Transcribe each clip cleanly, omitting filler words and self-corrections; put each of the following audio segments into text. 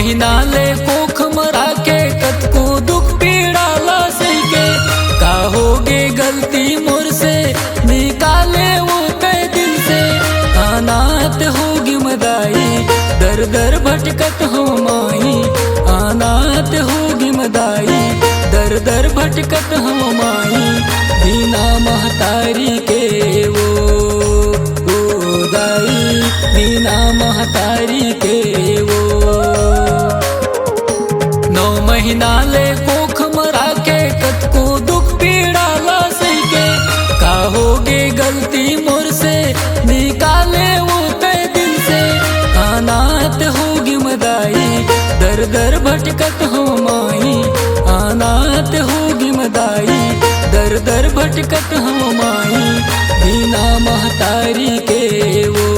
महीना ले कोख मरा के कतको दुख पीड़ा ला सही के का होगे गलती मोर से निकाले वो कई दिल से अनाथ होगी मदाई दर दर भटकत हो माई अनाथ होगी मदाई दर दर भटकत हो माई बिना महतारी के वो दाई बिना महतारी के वो 9 महीना ले कोख मरा के कतको दुख पीड़ा ला सही के का होगे गलती मोर से निकाले वो कई दिल से अनाथ होगी मदाई दर दर भटकत हो माई अनाथ होगी मदाई दर दर भटकत हो माई बिना महतारी के वो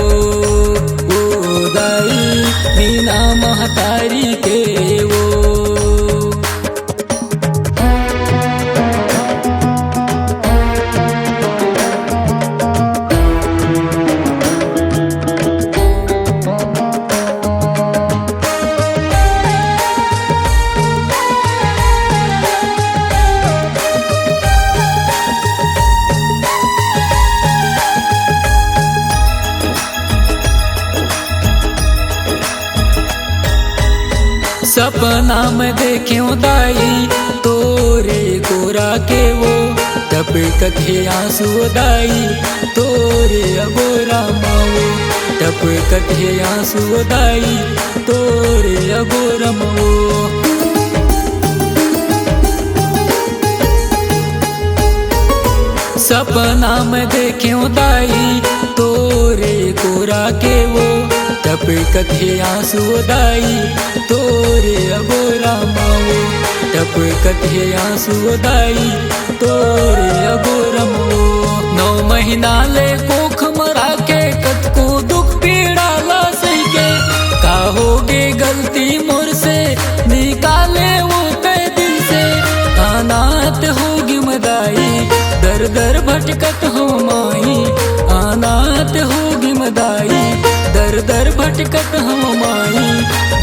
दाई बिना महतारी के वो। सपना में देख्यो दाई तोरे गोरा के वो तब कथे आंसू दाई तोरे अगोरा माओ तब कथे आंसू दाई तोरे अगोरा माओ। सपना में देख्यो दाई तोरे गोरा के वो तब कथे आंसू दाई तोरे अगोरा माओ तब कथे आंसू दाई तोरे अगोरा माओ। 9 महीना ले कोख मरा के कतको दुख पीड़ा ला सही के का होगे गलती मोर से निकाले वो कई दिल से अनाथ होगी मदाई दर दर भटकत हो माई अनाथ होगी मदाई दर दर भटकत हो माई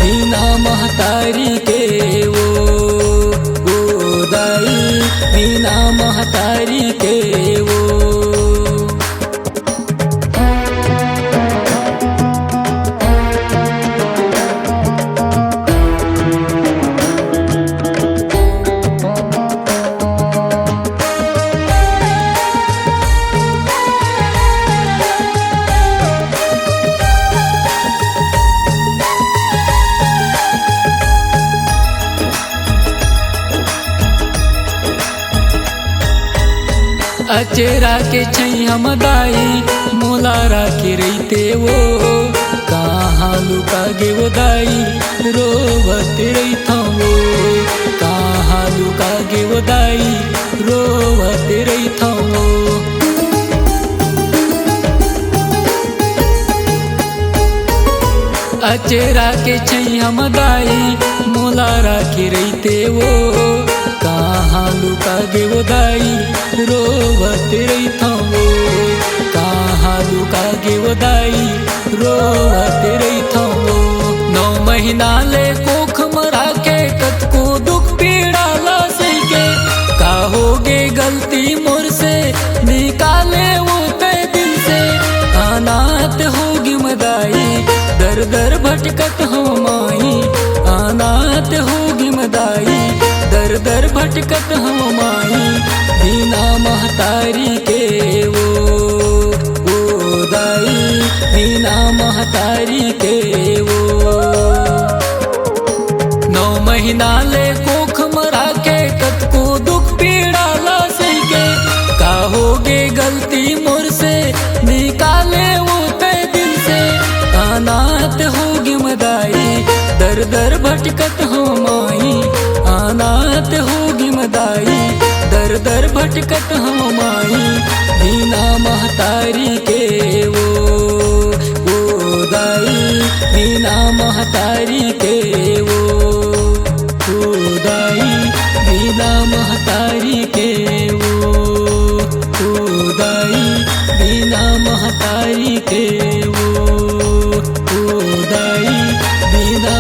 बिना महतारी के वो दाई बिना महतारी के वो। अचेरा के छैया मदाई मोलारा के रहीते वो कहाँ लुका गे वो दाई रोवत रही था वो कहाँ लुका गे वो दाई रोवत रही था वो। अचेरा के छैया मदाई मोलारा के रहीते वो कहाँ लुका गे वो दाई रोवत रही था वो कहाँ लुका गे वो दाई रोवत रही था वो। 9 महीना ले कोख मरा के कतको दुख पीड़ा ला सही के का होगे गलती मोर से निकाले वो कई दिल से अनाथ होगी मदाई दर दर भटकत हो माई अनाथ होगी मदाई दर दर भटकत हो माई बिना महतारी के वो दाई बिना महतारी के वो। 9 महीना ले कोख मरा के कतको दुख पीड़ा ला सही के का होगे गलती मोर से निकाले वो कई दिल से अनाथ होगी मदाई दर दर भटकत हो माई अनाथ होगी मदाई दर दर भटकत हो माई बिना महतारी के वो दाई बिना महतारी के वो दाई बिना महतारी के वो दाई बिना महतारी के वो दाई बिना